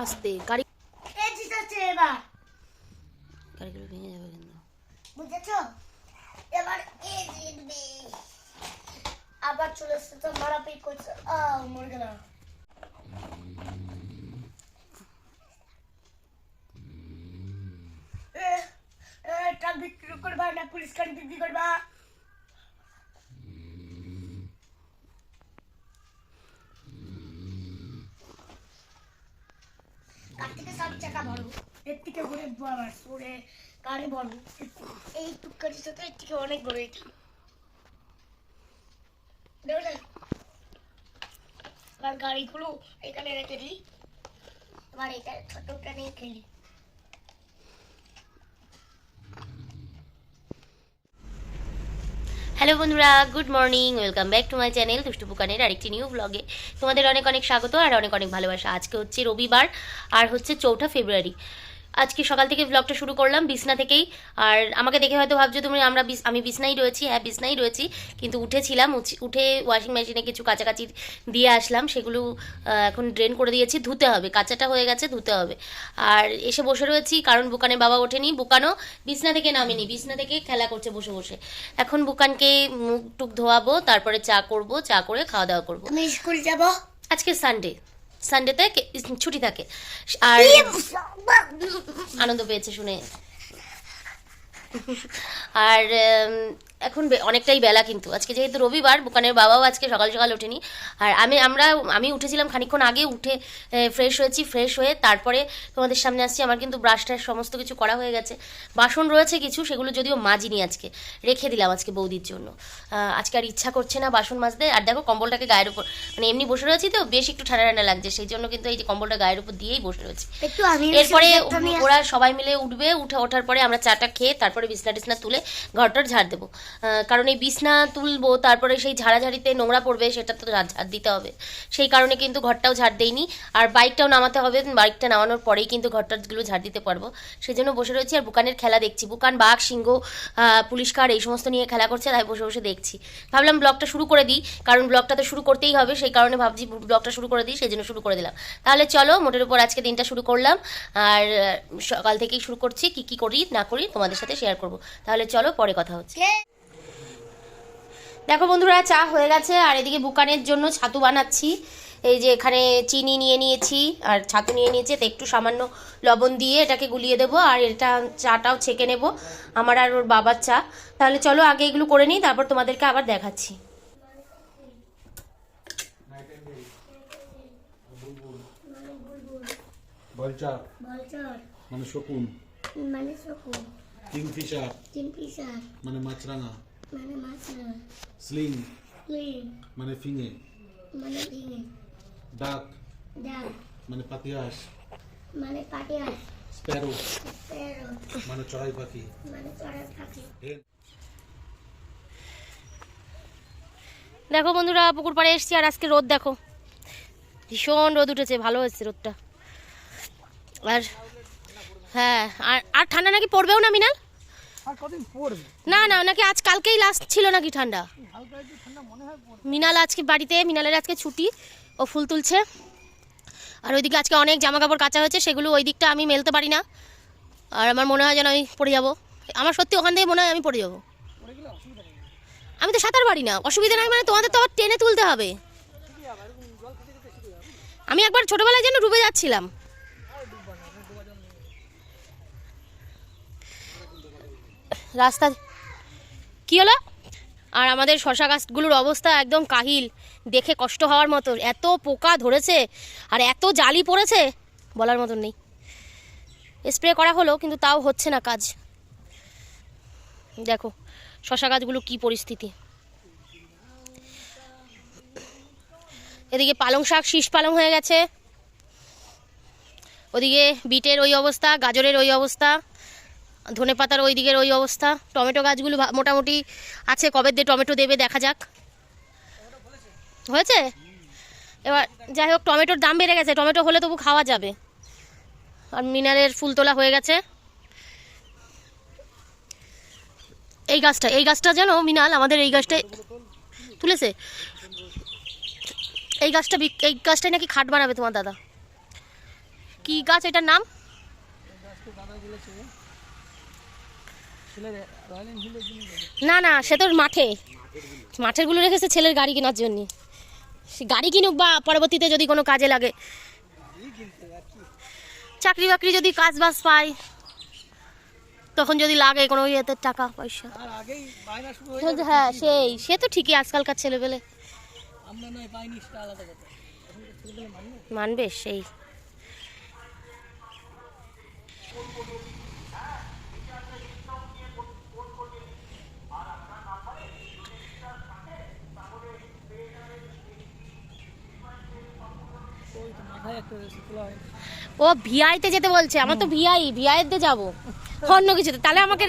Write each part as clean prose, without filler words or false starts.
আস্তে গাড়ি এই জিতেছে এবার গাড়িগুলো ভেঙে যাবে কিন্তু বুঝেছো এবার এই জিতবে আবার চলে এসেছে তো মারাপিট করছে মরে গেলাম ট্রাক বিক্রি করবা না পুলিশ গাড়ি বিক্রি করবা তার থেকে 60 টাকা বড় এর থেকে ঘুরে আবার সরে গাড়ি বড় এই টুকটার সাথে এর থেকে অনেক বড় এটা দেখো আর গাড়িগুলো এখানে রেখে দিই তোমার এটা ছোটটা নিয়ে খেলি হ্যালো বন্ধুরা, good morning, welcome back to my channel দুষ্টু পুকানের আরেকটি নিউ ব্লগে তোমাদের অনেক অনেক স্বাগত আর অনেক অনেক ভালোবাসা। আজকে হচ্ছে রবিবার আর হচ্ছে 4 ফেব্রুয়ারি। আজকে সকাল থেকে ব্লগটা শুরু করলাম বিছনা থেকেই। আর আমাকে দেখে হয়তো ভাবছো তুমি আমি বিছনাই রয়েছি। হ্যাঁ, বিছনাই রয়েছি, কিন্তু উঠেছিলাম, উঠে ওয়াশিং মেশিনে কিছু কাচাকাচি দিয়ে আসলাম, সেগুলো এখন ড্রেন করে দিয়েছি, ধুতে হবে, কাচাটা হয়ে গেছে, ধুতে হবে। আর এসে বসে রয়েছি কারণ বুকানের বাবা ওঠেনি, বুকানও বিছনা থেকে নামেনি, বিছনা থেকে খেলা করছে বসে বসে। এখন বুকানকে মুখ টুক ধোয়াবো, তারপরে চা করব, চা করে খাওয়া দাওয়া করবো। আমি স্কুল যাব, আজকে সানডেতে ছুটি থাকে। আর আনন্দ পেয়েছে শুনে। আর এখন অনেকটাই বেলা, কিন্তু আজকে যেহেতু রবিবার, বুকানের বাবাও আজকে সকাল সকাল ওঠেনি। আর আমি উঠেছিলাম খানিকক্ষণ আগে, উঠে ফ্রেশ হয়েছি, ফ্রেশ হয়ে তারপরে তোমাদের সামনে আসছি। আমার কিন্তু ব্রাশটার সমস্ত কিছু করা হয়ে গেছে, বাসন রয়েছে কিছু, সেগুলো যদিও মাজিনি, আজকে রেখে দিলাম আজকে বৌদির জন্য। আজকে আর ইচ্ছা করছে না বাসন মাজতে। আর দেখো কম্বলটাকে গায়ের উপর, মানে এমনি বসে রয়েছি তো, বেশ একটু ঠান্ডা ঠান্ডা লাগছে, সেই জন্য কিন্তু এই যে কম্বলটা গায়ের উপর দিয়েই বসে রয়েছি। এরপরে ওরা সবাই মিলে উঠবে, ওঠার পরে আমরা চাটা খেয়ে তারপরে বিছনা টিছনা তুলে ঘরটার ঝাড় দেবো। কারণ এই বিছনা তুলবো, তারপরে সেই ঝাড়াঝাড়িতে নোংরা পড়বে, সেটা তো ঝাড় দিতে হবে, সেই কারণে কিন্তু ঘরটাও ঝাড় দেইনি। আর বাইকটাও নামাতে হবে, বাইকটা নামানোর পরেই কিন্তু ঘরটাগুলো ঝাড় দিতে পারবো, সেই জন্য বসে রয়েছি। আর বুকানের খেলা দেখছি, বুকান বাঘ, সিংহ, পুলিশ কার এই সমস্ত নিয়ে খেলা করছে, তাই বসে বসে দেখছি। ভাবলাম ব্লগটা শুরু করে দিই, কারণ ব্লগটা তো শুরু করতেই হবে, সেই কারণে ভাবছি ব্লগটা শুরু করে দিই, সেই জন্য শুরু করে দিলাম। তাহলে চলো, মোটের উপর আজকে দিনটা শুরু করলাম। আর সকাল থেকেই শুরু করছি, কি করি না করি তোমাদের সাথে শেয়ার করব। তাহলে চলো, পরে কথা হচ্ছে। দেখো বন্ধুরা, চা হয়ে গেছে, আর এদিকে বুকানের জন্য ছাতু বানাচ্ছি। এই যে এখানে চিনি নিয়ে নিয়েছি আর ছাতু নিয়ে নিয়েছি, তো একটু সামান্য লবণ দিয়ে এটাকে গুলিয়ে দেবো, আর এটা চাটাও ছেঁকে নেব, আমার আর ওর বাবার চা। তাহলে চলো আগে এগুলো করে নিই, তারপর তোমাদেরকে আবার দেখাচ্ছি। কিংফিশার মানে মাছরাঙা, স্লিং মানে ফিঙে, ডাক মানে পাতিহাঁস, স্প্যারো মানে চড়াই পাখি। দেখো বন্ধুরা, পুকুর পাড়ে এসেছি, আর আজকে রোদ দেখো, ভীষণ রোদ উঠেছে, ভালো হয়েছে রোদটা। আর হ্যাঁ, আর ঠান্ডা নাকি পড়বেও না মিনাল? না না, নাকি আজ কালকেই লাস্ট ছিল নাকি ঠান্ডা। মিনাল আজকে বাড়িতে, মিনালের আজকে ছুটি, ও ফুল তুলছে। আর ওইদিকে আজকে অনেক জামা কাপড় কাচা হয়েছে, সেগুলো ওই দিকটা আমি মেলতে পারি না, আর আমার মনে হয় যেন আমি পড়ে যাবো। আমার সত্যি ওখান থেকে মনে হয় আমি পড়ে যাবো। আমি তো সাঁতার পারি না, অসুবিধা নাই, মানে তোমাদের তো আবার টেনে তুলতে হবে। আমি একবার ছোটবেলায় যেন ডুবে যাচ্ছিলাম। রাস্তা কি হলো? আর আমাদের শশা গাছগুলোর অবস্থা একদম কাহিল, দেখে কষ্ট হওয়ার মতো, এত পোকা ধরেছে আর এত জালি পড়েছে, বলার মতন নেই। স্প্রে করা হলো, কিন্তু তাও হচ্ছে না কাজ। দেখো শশা গাছগুলো কি পরিস্থিতি। এদিকে পালং শাক শীষ পালং হয়ে গেছে, ওদিকে বিটের ওই অবস্থা, গাজরের ওই অবস্থা, ধনে পাতার ওই দিকের ওই অবস্থা। টমেটো গাছগুলো মোটামুটি আছে, কবে দিয়ে টমেটো দেবে দেখা যাক। হয়েছে এবার, যাই হোক, টমেটোর দাম বেড়ে গেছে, টমেটো হলে তবু খাওয়া যাবে। আর মিনারের ফুল তোলা হয়ে গেছে। এই গাছটা যেন মিনাল আমাদের এই গাছটায় তুলেছে, এই গাছটাই নাকি খাট বানাবে তোমার দাদা। কি গাছ এটার নাম? না না, সে তো মাঠে, মাঠের গুলো রেখেছে ছেলের গাড়ি কেনার জন্য। সে গাড়ি কিনুক বা পরবর্তীতে যদি কোনো কাজে লাগে, চাকরি বাকরি যদি কাজ বাজ পায় তখন যদি লাগে কোনো ইয়েতে টাকা পয়সা। হ্যাঁ সেই, সে তো ঠিকই, আজকালকার ছেলেপেলে মানবে সেই। ও ভিআইতে যেতে বলছে, আমার তো ভিআইতে যাবো অন্য কিছুতে। তাহলে আমাকে,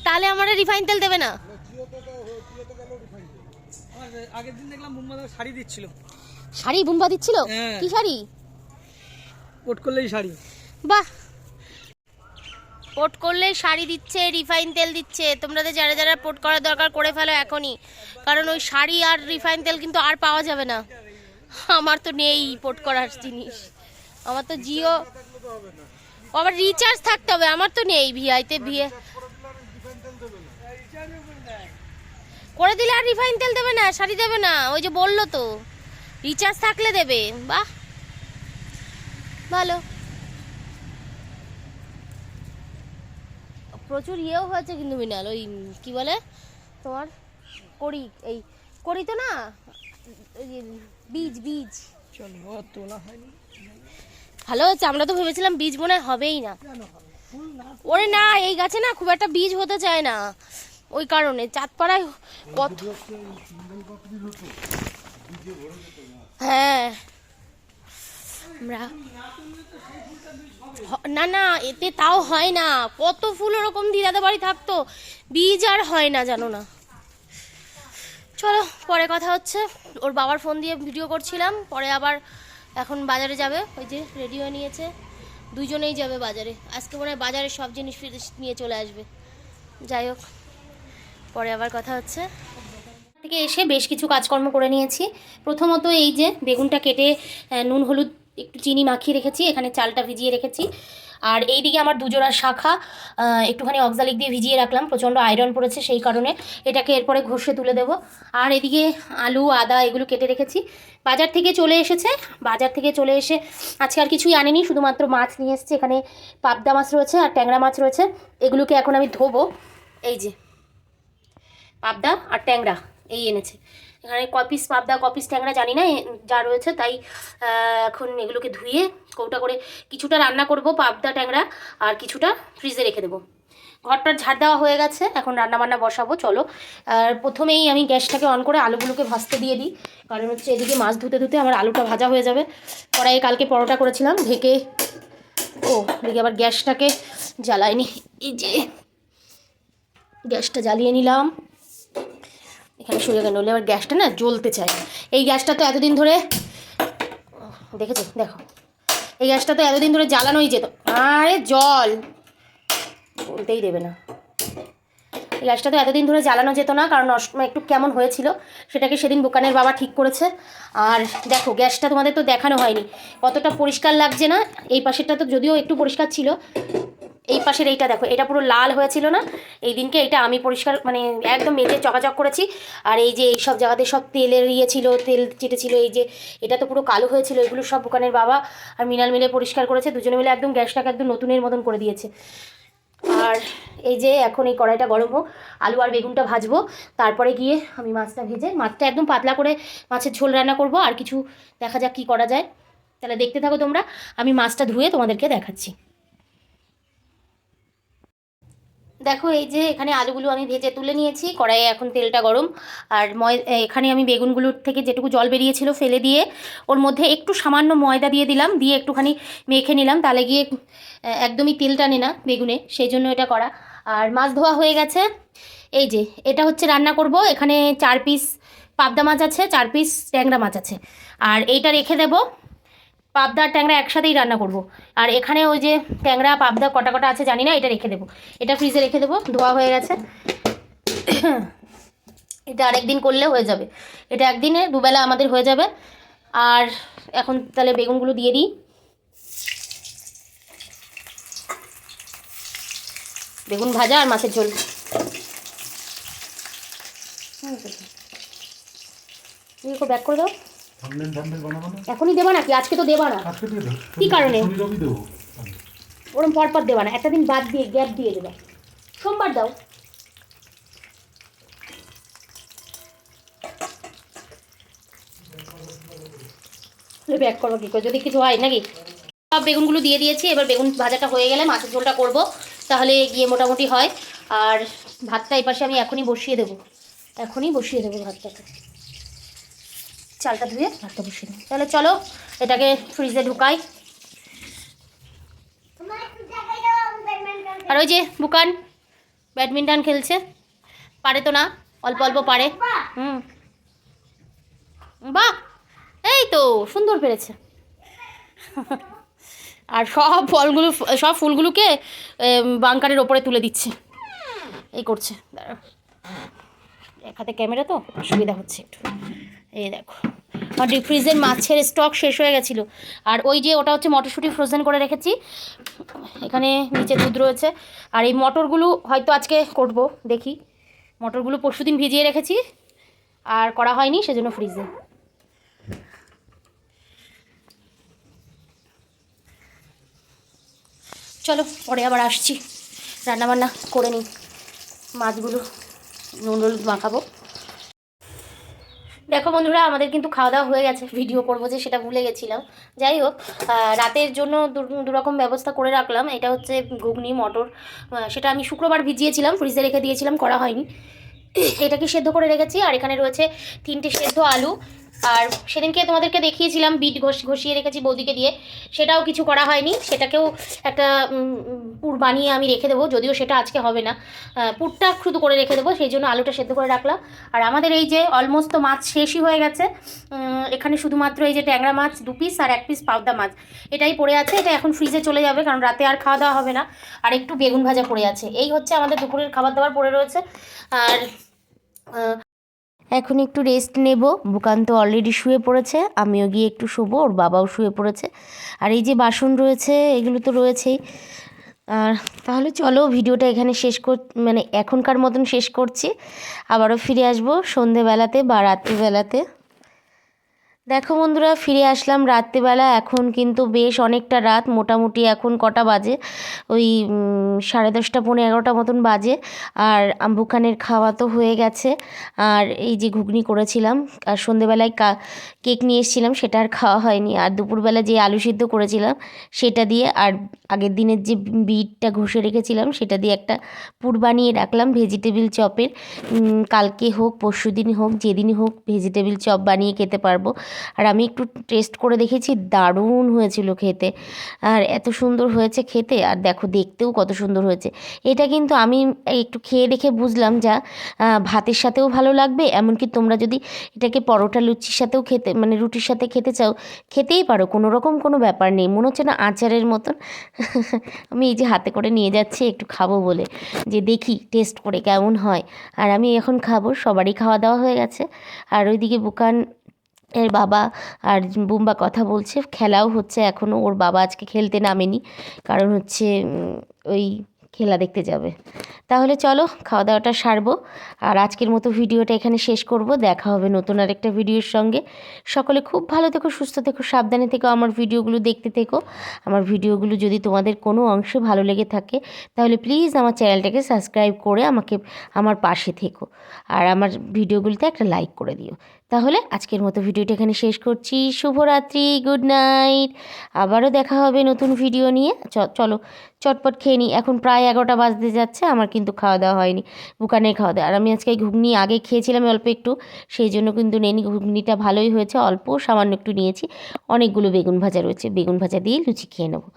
তাহলে আমার রিফাইন তেল দেবে না? আগের দিন দেখলাম বুম্বাদা শাড়ি দিচ্ছিল। শাড়ি বুম্বা দিচ্ছিল? কি শাড়ি? পোট করলেই শাড়ি। বাহ, পোট করলে শাড়ি দিচ্ছে, রিফাইন তেল দিচ্ছে। তোমরা যারা যারা পোট করার দরকার করে ফেলো এখনই, কারণ ওই শাড়ি আর রিফাইন তেল কিন্তু আর পাওয়া যাবে না। আমার তো নেই পোট করার জিনিস, আমার তো জিও, আবার রিচার্জ থাকতে হবে, আমার তো নেই ভিআইতে। ভিএ করে দিলে আর রিফাইন তেল দেবে না, শাড়ি দেবে না, ওই যে বললো তো রিচার্জ থাকলে দেবে। বাহ ভালো, প্রচুর ইয়েও হয়েছে কিন্তু মিনাল, ওই কি বলে তোমার করি, এই করি তো না, বীজ বীজ তোলা হয়নি। ভালো হচ্ছে, আমরা তো ভেবেছিলাম বীজ মনে হয় হবেই না। ওরে না, এই গাছে না খুব একটা বীজ হতে চায় না, ওই কারণে চাঁদপাড়ায় কত। হ্যাঁ না না, এতে তাও হয় না, কত ফুল ওরকম দিদাদের বাড়ি থাকতো, বীজ আর হয় না জানো না। চলো পরে কথা হচ্ছে, ওর বাবার ফোন দিয়ে ভিডিও করছিলাম, পরে আবার এখন বাজারে যাবে, ওই যে রেডি হয়ে নিয়েছে, দুজনেই যাবে বাজারে। আজকে মনে হয় বাজারে সব জিনিস নিয়ে চলে আসবে। যাই হোক, পরে আবার কথা হচ্ছে। থেকে এসে বেশ কিছু কাজকর্ম করে নিয়েছি। প্রথমত এই যে বেগুনটা কেটে নুন হলুদ একটু চিনি মাখিয়ে রেখেছি, এখানে চালটা ভিজিয়ে রেখেছি। আর এইদিকে আমার দুজোড়া শাখা একটুখানি অক্সালিক দিয়ে ভিজিয়ে রাখলাম, প্রচণ্ড আয়রন পড়েছে সেই কারণে, এটাকে এরপরে ঘষে তুলে দেব। আর এদিকে আলু আদা এগুলো কেটে রেখেছি। বাজার থেকে চলে এসেছে, বাজার থেকে চলে এসে আজকে আর কিছুই আনেনি, শুধুমাত্র মাছ নিয়ে এসেছে। এখানে পাবদা মাছ রয়েছে আর ট্যাংরা মাছ রয়েছে, এগুলোকে এখন আমি ধোবো। এই যে পাবদা আর ট্যাংরা এই এনেছে, এখানে কপিস পাবদা কপিস ট্যাংরা জানি না যা রয়েছে, তাই এখন এগুলোকে ধুয়ে কৌটা করে কিছুটা রান্না করব পাবদা ট্যাংরা, আর কিছুটা ফ্রিজে রেখে দেবো। ঘরটার ঝাড় দেওয়া হয়ে গেছে, এখন রান্নাবান্না বসাবো। চলো, আর প্রথমেই আমি গ্যাসটাকে অন করে আলুগুলোকে ভাজতে দিয়ে দিই, কারণ হচ্ছে এদিকে মাছ ধুতে ধুতে আমার আলুটা ভাজা হয়ে যাবে। কড়াইয়ে কালকে পরোটা করেছিলাম ঢেকে, এদিকে আবার গ্যাসটাকে জ্বালাইনি, এই যে গ্যাসটা জ্বালিয়ে নিলাম। এখানে সরে গেল, নইলে আবার গ্যাসটা না জ্বলতে চায়। এই গ্যাসটা তো এতদিন ধরে দেখেছো, দেখো এই গ্যাসটা তো এতদিন ধরে জ্বালানোই যেত। আরে জল বলতেই দেবে না, এই গ্যাসটা তো এতদিন ধরে জ্বালানো যেত না, কারণ একটু কেমন হয়েছিল, সেটাকে সেদিন দোকানের বাবা ঠিক করেছে। আর দেখো গ্যাসটা তোমাদের তো দেখানো হয়নি, কতটা পরিষ্কার লাগছে না। এই পাশেরটা তো যদিও একটু পরিষ্কার ছিল, এই পাশের এইটা দেখো, এটা পুরো লাল হয়েছিল না, এই দিনকে এটা আমি পরিষ্কার মানে একদম মেজে চকাচক করেছি। আর এই যে এইসব জায়গাতে সব তেলের ইয়ে ছিল, তেল চেটেছিল, এই যে এটা তো পুরো কালো হয়েছিল, এগুলো সব দোকানের বাবা আর মিনাল মিলে পরিষ্কার করেছে, দুজনে মিলে একদম গ্যাসটাকে একদম নতুনের মতন করে দিয়েছে। আর এই যে এখন এই কড়াইটা গরম হোক, আলু আর বেগুনটা ভাজবো, তারপরে গিয়ে আমি মাছটা ভেজে, মাছটা একদম পাতলা করে মাছের ঝোল রান্না করব। আর কিছু দেখা যাক কী করা যায়, তাহলে দেখতে থাকো তোমরা, আমি মাছটা ধুয়ে তোমাদেরকে দেখাচ্ছি। দেখো এই যে এখানে আলুগুলো আমি ভেজে তুলে নিয়েছি, কড়াইয়ে এখন তেলটা গরম। আর এখানে আমি বেগুনগুলোর থেকে যেটুকু জল বেরিয়েছিল ফেলে দিয়ে ওর মধ্যে একটু সামান্য ময়দা দিয়ে দিলাম, দিয়ে একটুখানি মেখে নিলাম, তাহলে গিয়ে একদমই তেল টানে না বেগুনে, সেই জন্য এটা করা। আর মাছ ধোয়া হয়ে গেছে, এই যে এটা হচ্ছে রান্না করব। এখানে 4 পিস পাবদা মাছ আছে, 4 পিস ট্যাংরা মাছ আছে, আর এইটা রেখে দেবো। পাবদা আর ট্যাংরা একসাথেই রান্না করব। আর এখানে ওই যে ট্যাংরা পাবদা কটা কটা আছে জানি না, এটা রেখে দেবো, এটা ফ্রিজে রেখে দেবো, ধোয়া হয়ে গেছে। এটা আরেকদিন করলে হয়ে যাবে, এটা একদিনে দুবেলা আমাদের হয়ে যাবে। আর এখন তাহলে বেগুনগুলো দিয়ে দিই। বেগুন ভাজা আর মাছের ঝোল। ব্যাক করে দাও। থাম্বনেল বানাবো না এখনই দেবা নাকি? আজকে তো দেবা না। আজকে দিয়ে দাও কি কারণে? শনি রবি দেবো ওরম পরপর দেবা না, একটা দিন বাদ দিয়ে গ্যাপ দিয়ে দেবে। সোমবার দাও। ব্যাক করবো কী করে যদি কিছু হয় নাকি? সব বেগুনগুলো দিয়ে দিয়েছি, এবার বেগুন ভাজাটা হয়ে গেলে মাছের ঝোলটা করব, তাহলে গিয়ে মোটামুটি হয়। আর ভাতটা এই পাশে আমি এখনই বসিয়ে দেবো, ভাতটাকে। চালটা ধুয়ে ভাতটা বসিয়ে দেবো। তাহলে চলো এটাকে ফ্রিজে ঢুকাই। তোমার একটু দেখাই দাও, আমি ব্যাডমিন্টন আর ওই যে বুকান ব্যাডমিন্টন খেলছে, পারে তো না, অল্প অল্প পারে। হুম, বাহ, এই তো সুন্দর পেরেছে। আর সব ফলগুলো, সব ফুলগুলোকে বাংকারের ওপরে তুলে দিচ্ছে, এই করছে। দাঁড়াও, এক হাতে ক্যামেরা তো অসুবিধা হচ্ছে একটু। এই দেখো, আর ডিপ ফ্রিজের মাছের স্টক শেষ হয়ে গেছিলো। আর ওই যে ওটা হচ্ছে মটরশুঁটি ফ্রোজেন করে রেখেছি, এখানে নিচে দুধ রয়েছে। আর এই মটরগুলো হয়তো আজকে করব, দেখি। মটরগুলো পরশুদিন ভিজিয়ে রেখেছি আর করা হয়নি, সেজন্য ফ্রিজে। চলো পরে আবার আসছি, রান্নাবান্না করে নিই, মাছগুলো নুন হলুদ মাখাবো। দেখো বন্ধুরা, আমাদের কিন্তু খাওয়া দাওয়া হয়ে গেছে, ভিডিও করবো যে সেটা ভুলে গেছিলাম। যাই হোক, রাতের জন্য দুরকম ব্যবস্থা করে রাখলাম। এটা হচ্ছে ঘুগনি মটর, সেটা আমি শুক্রবার ভিজিয়েছিলাম, ফ্রিজে রেখে দিয়েছিলাম, করা হয়নি। এটাকে সেদ্ধ করে রেখেছি। আর এখানে রয়েছে 3টে সেদ্ধ আলু। আর সেদিনকে তোমাদেরকে দেখিয়েছিলাম বিট ঘষিয়ে রেখেছি বৌদিকে দিয়ে, সেটাও কিছু করা হয়নি। সেটাকেও একটা পুর বানিয়ে আমি রেখে দেবো, যদিও সেটা আজকে হবে না, পুরটা শুধু করে রেখে দেবো, সেই জন্য আলুটা সেদ্ধ করে রাখলাম। আর আমাদের এই যে অলমোস্ট তো মাছ শেষই হয়ে গেছে, এখানে শুধুমাত্র এই যে ট্যাংরা মাছ 2 পিস আর 1 পিস পাবদা মাছ, এটাই পড়ে আছে। এটা এখন ফ্রিজে চলে যাবে, কারণ রাতে আর খাওয়া দাওয়া হবে না। আর একটু বেগুন ভাজা পড়ে আছে। এই হচ্ছে আমাদের দুপুরের খাবার দাবার পড়ে রয়েছে। আর এখন একটু রেস্ট নেব। বুকান তো অলরেডি শুয়ে পড়েছে, আমিও গিয়ে একটু শোবো, ওর বাবাও শুয়ে পড়েছে। আর এই যে বাসন রয়েছে, এগুলো তো রয়েছেই। আর তাহলে চলো ভিডিওটা এখানে মানে এখনকার মতন শেষ করছি। আবারও ফিরে আসবো সন্ধেবেলাতে বা রাত্রিবেলাতে। দেখো বন্ধুরা, ফিরে আসলাম রাত্রিবেলা। এখন কিন্তু বেশ অনেকটা রাত, মোটামুটি এখন কটা বাজে, ওই 10:30 পৌনে 11টা মতন বাজে। আর বুকানের খাওয়া তো হয়ে গেছে। আর এই যে ঘুগনি করেছিলাম, আর সন্ধেবেলায় কেক নিয়ে এসেছিলাম, সেটা আর খাওয়া হয়নি। আর দুপুরবেলা যে আলু সিদ্ধ করেছিলাম সেটা দিয়ে, আর আগের দিনের যে বিটটা ঘষে রেখেছিলাম সেটা দিয়ে একটা পুর বানিয়ে রাখলাম ভেজিটেবিল চপের। কালকে হোক পরশুদিন হোক, যেদিনই হোক ভেজিটেবিল চপ বানিয়ে খেতে পারবো। আর আমি একটু টেস্ট করে দেখেছি, দারুণ হয়েছিল খেতে। আর এত সুন্দর হয়েছে খেতে, আর দেখো দেখতেও কত সুন্দর হয়েছে। এটা কিন্তু আমি একটু খেয়ে দেখে বুঝলাম যা ভাতের সাথেও ভালো লাগবে। এমনকি তোমরা যদি এটাকে পরোটা লুচির সাথেও খেতে, মানে রুটির সাথে খেতে চাও, খেতেই পারো, কোনো রকম কোনো ব্যাপার নেই। মনে হচ্ছে না আচারের মতন। আমি এই যে হাতে করে নিয়ে যাচ্ছি একটু খাবো বলে, যে দেখি টেস্ট করে কেমন হয়। আর আমি এখন খাবো, সবারই খাওয়া দাওয়া হয়ে গেছে। আর ওইদিকে বুকান এর বাবা আর বুম্বা কথা বলছে, খেলাও হচ্ছে এখনও। ওর বাবা আজকে খেলতে নামেনি, কারণ হচ্ছে ওই খেলা দেখতে যাবে। তাহলে চলো খাওয়া দাওয়াটা সারবো, আর আজকের মতো ভিডিওটা এখানে শেষ করব। দেখা হবে নতুন আরেকটা ভিডিওর সঙ্গে। সকলে খুব ভালো থেকো, সুস্থ থেকো, সাবধানে থেকো, আমার ভিডিওগুলো দেখতে থেকো। আমার ভিডিওগুলো যদি তোমাদের কোনো অংশে ভালো লেগে থাকে, তাহলে প্লিজ আমার চ্যানেলটাকে সাবস্ক্রাইব করে আমাকে আমার পাশে থেকো। আর আমার ভিডিওগুলিতে একটা লাইক করে দিও। তাহলে আজকের মতো ভিডিওটা এখানে শেষ করছি। শুভরাত্রি, গুড নাইট। আবারও দেখা হবে নতুন ভিডিও নিয়ে। চলো চটপট খেয়ে নিই, এখন প্রায় 11টা বাজতে যাচ্ছে, আমার কিন্তু খাওয়া দাওয়া হয়নি, বুকানের খাওয়া দাওয়া। আর আমি আজকে ঘুগনি আগে খেয়েছিলাম অল্প একটু, সেই জন্য কিন্তু নেনি। ঘুগনিটা ভালোই হয়েছে, অল্প সামান্য একটু নিয়েছি। অনেকগুলো বেগুন ভাজা রয়েছে, বেগুন ভাজা দিয়ে লুচি খেয়ে নেবো।